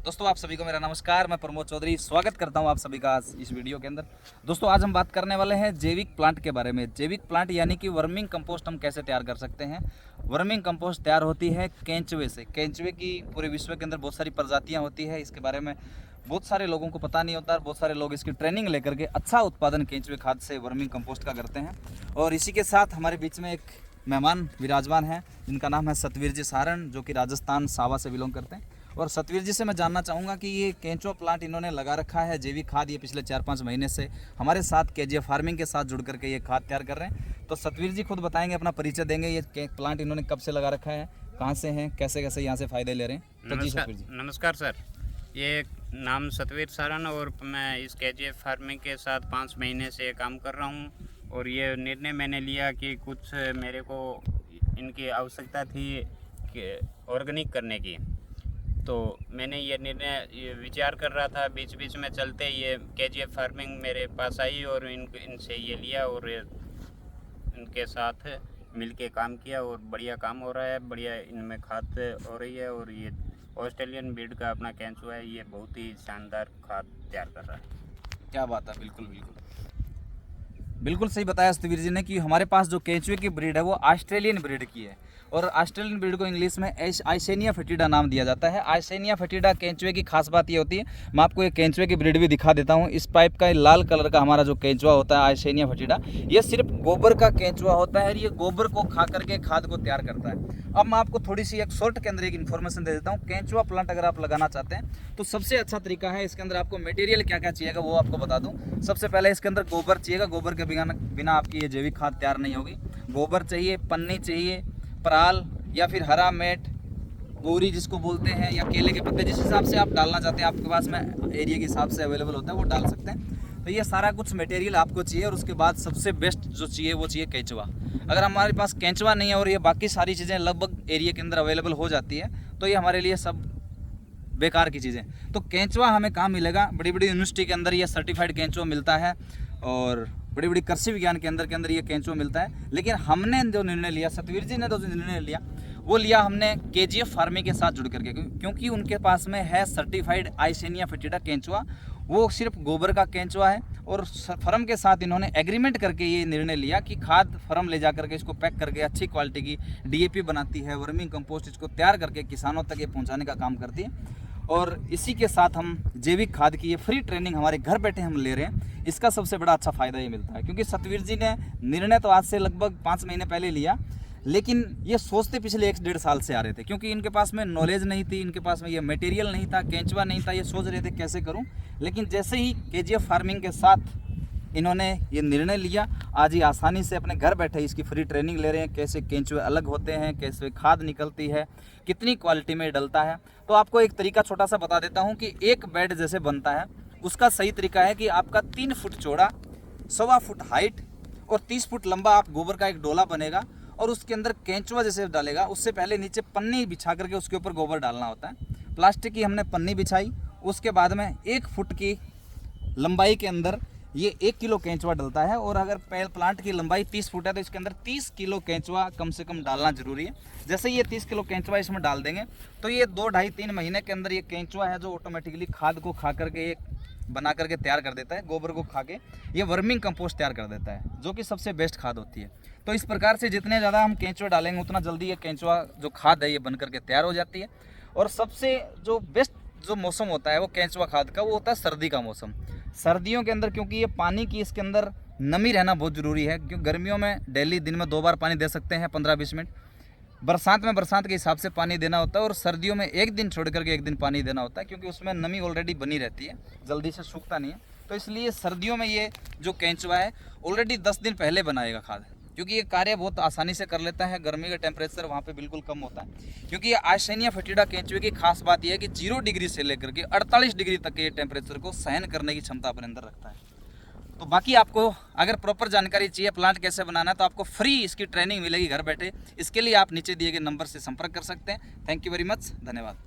दोस्तों आप सभी को मेरा नमस्कार। मैं प्रमोद चौधरी स्वागत करता हूं आप सभी का आज इस वीडियो के अंदर। दोस्तों आज हम बात करने वाले हैं जैविक प्लांट के बारे में। जैविक प्लांट यानी कि वर्मिंग कंपोस्ट हम कैसे तैयार कर सकते हैं। वर्मिंग कंपोस्ट तैयार होती है केंचुए से। केंचुए की पूरे विश्व के अंदर बहुत सारी प्रजातियाँ होती है। इसके बारे में बहुत सारे लोगों को पता नहीं होता है। बहुत सारे लोग इसकी ट्रेनिंग लेकर के अच्छा उत्पादन केंचुए खाद से वर्मिंग कंपोस्ट का करते हैं। और इसी के साथ हमारे बीच में एक मेहमान विराजमान है जिनका नाम है सतवीर जी सारण, जो कि राजस्थान सावा से बिलोंग करते हैं। और सतवीर जी से मैं जानना चाहूँगा कि ये केंचुआ प्लांट इन्होंने लगा रखा है जैविक खाद, ये पिछले 4-5 महीने से हमारे साथ केजीएफ फार्मिंग के साथ जुड़ करके ये खाद तैयार कर रहे हैं। तो सतवीर जी खुद बताएंगे, अपना परिचय देंगे, ये प्लांट इन्होंने कब से लगा रखा है, कहाँ से हैं, कैसे कैसे यहाँ से फ़ायदे ले रहे हैं। तो जी सतवीर जी। नमस्कार सर, ये नाम सतवीर सारण और मैं इस केजीएफ फार्मिंग के साथ 5 महीने से काम कर रहा हूँ। और ये निर्णय मैंने लिया कि कुछ मेरे को इनकी आवश्यकता थी कि ऑर्गेनिक करने की, तो मैंने ये निर्णय विचार कर रहा था। बीच बीच में चलते ये केजीएफ फार्मिंग मेरे पास आई और इनसे ये लिया और इनके साथ मिलके काम किया और बढ़िया काम हो रहा है। बढ़िया इनमें खाद हो रही है और ये ऑस्ट्रेलियन ब्रीड का अपना केंचुआ है, ये बहुत ही शानदार खाद तैयार कर रहा है। क्या बात है, बिल्कुल बिल्कुल सही बताया सतवीर जी ने कि हमारे पास जो केंचुए की ब्रीड है वो ऑस्ट्रेलियन ब्रीड की है। और ऑस्ट्रेलियन ब्रीड को इंग्लिश में आइसेनिया फेटिडा नाम दिया जाता है। आइसेनिया फेटिडा केंचुए की खास बात ये होती है, मैं आपको ये केंचुए की ब्रीड भी दिखा देता हूँ। इस टाइप का लाल कलर का हमारा जो केंचुआ होता है आइसेनिया फेटिडा, ये सिर्फ गोबर का केंचुआ होता है और ये गोबर को खा करके खाद को तैयार करता है। अब मैं आपको थोड़ी सी एक शॉर्ट के अंदर एक इन्फॉर्मेशन दे देता हूँ। केंचुआ प्लांट अगर आप लगाना चाहते हैं तो सबसे अच्छा तरीका है, इसके अंदर आपको मटेरियल क्या क्या चाहिएगा वो आपको बता दूँ। सबसे पहले इसके अंदर गोबर चाहिएगा। गोबर के बिना आपकी ये जैविक खाद तैयार नहीं होगी। गोबर चाहिए, पन्नी चाहिए, पराल या फिर हरा मेट, बोरी जिसको बोलते हैं, या केले के पत्ते, जिस हिसाब से आप डालना चाहते हैं आपके पास में एरिया के हिसाब से अवेलेबल होता है वो डाल सकते हैं। तो ये सारा कुछ मटेरियल आपको चाहिए। और उसके बाद सबसे बेस्ट जो चाहिए वो चाहिए केंचुआ। अगर हमारे पास केंचुआ नहीं है और ये बाकी सारी चीज़ें लगभग एरिया के अंदर अवेलेबल हो जाती है तो ये हमारे लिए सब बेकार की चीज़ें। तो केंचुआ हमें कहाँ मिलेगा? बड़ी बड़ी यूनिवर्सिटी के अंदर ये सर्टिफाइड केंचुआ मिलता है और बड़ी बड़ी कृषि विज्ञान के अंदर ये केंचुआ मिलता है। लेकिन हमने जो निर्णय लिया, सतवीर जी ने जो निर्णय लिया वो लिया हमने केजीएफ फार्मिंग के साथ जुड़ करके, क्योंकि उनके पास में है सर्टिफाइड आइसेनिया फेटिडा केंचुआ। वो सिर्फ गोबर का केंचुआ है और फर्म के साथ इन्होंने एग्रीमेंट करके ये निर्णय लिया कि खाद फर्म ले जा करके इसको पैक करके अच्छी क्वालिटी की डीएपी बनाती है, वर्मिंग कंपोस्ट इसको तैयार करके किसानों तक ये पहुँचाने का काम करती है। और इसी के साथ हम जैविक खाद की ये फ्री ट्रेनिंग हमारे घर बैठे हम ले रहे हैं। इसका सबसे बड़ा अच्छा फ़ायदा ये मिलता है, क्योंकि सतवीर जी ने निर्णय तो आज से लगभग 5 महीने पहले लिया, लेकिन ये सोचते पिछले 1-1.5 साल से आ रहे थे, क्योंकि इनके पास में नॉलेज नहीं थी, इनके पास में ये मटेरियल नहीं था, केंचुआ नहीं था। ये सोच रहे थे कैसे करूं। लेकिन जैसे ही केजीएफ फार्मिंग के साथ इन्होंने ये निर्णय लिया, आज ही आसानी से अपने घर बैठे इसकी फ्री ट्रेनिंग ले रहे हैं, कैसे केंचुए अलग होते हैं, कैसे खाद निकलती है, कितनी क्वालिटी में डलता है। तो आपको एक तरीका छोटा सा बता देता हूँ कि एक बेड जैसे बनता है उसका सही तरीका है कि आपका 3 फुट चौड़ा, 1.25 फुट हाइट और 30 फुट लंबा आप गोबर का एक डोला बनेगा और उसके अंदर केंचुआ जैसे डालेगा। उससे पहले नीचे पन्नी बिछा करके उसके ऊपर गोबर डालना होता है। प्लास्टिक की हमने पन्नी बिछाई, उसके बाद में 1 फुट की लंबाई के अंदर ये 1 किलो केंचुआ डलता है। और अगर प्लांट की लंबाई 30 फुट है तो इसके अंदर 30 किलो केंचुआ कम से कम डालना जरूरी है। जैसे ये 30 किलो केंचुआ इसमें डाल देंगे तो ये 2-2.5-3 महीने के अंदर ये केंचुआ है जो ऑटोमेटिकली खाद को खा करके बना करके तैयार कर देता है। गोबर को खा के ये वर्मिंग कंपोस्ट तैयार कर देता है, जो कि सबसे बेस्ट खाद होती है। तो इस प्रकार से जितने ज़्यादा हम केंचुआ डालेंगे उतना जल्दी ये केंचुआ जो खाद है ये बन करके तैयार हो जाती है। और सबसे जो बेस्ट जो मौसम होता है वो केंचुआ खाद का, वो होता है सर्दी का मौसम। सर्दियों के अंदर क्योंकि ये पानी की इसके अंदर नमी रहना बहुत ज़रूरी है, क्योंकि गर्मियों में डेली दिन में 2 बार पानी दे सकते हैं 15-20 मिनट। बरसात में बरसात के हिसाब से पानी देना होता है और सर्दियों में 1 दिन छोड़ करके 1 दिन पानी देना होता है, क्योंकि उसमें नमी ऑलरेडी बनी रहती है, जल्दी से सूखता नहीं है। तो इसलिए सर्दियों में ये जो केंचुआ है ऑलरेडी 10 दिन पहले बनाएगा खाद, क्योंकि ये कार्य बहुत आसानी से कर लेता है। गर्मी का टेम्परेचर वहाँ पे बिल्कुल कम होता है, क्योंकि ये आइसेनिया फेटिडा केंचुए की खास बात यह है कि 0 डिग्री से लेकर के 48 डिग्री तक के ये टेम्परेचर को सहन करने की क्षमता अपने अंदर रखता है। तो बाकी आपको अगर प्रॉपर जानकारी चाहिए प्लांट कैसे बनाना है तो आपको फ्री इसकी ट्रेनिंग मिलेगी घर बैठे। इसके लिए आप नीचे दिए गए नंबर से संपर्क कर सकते हैं। थैंक यू वेरी मच, धन्यवाद।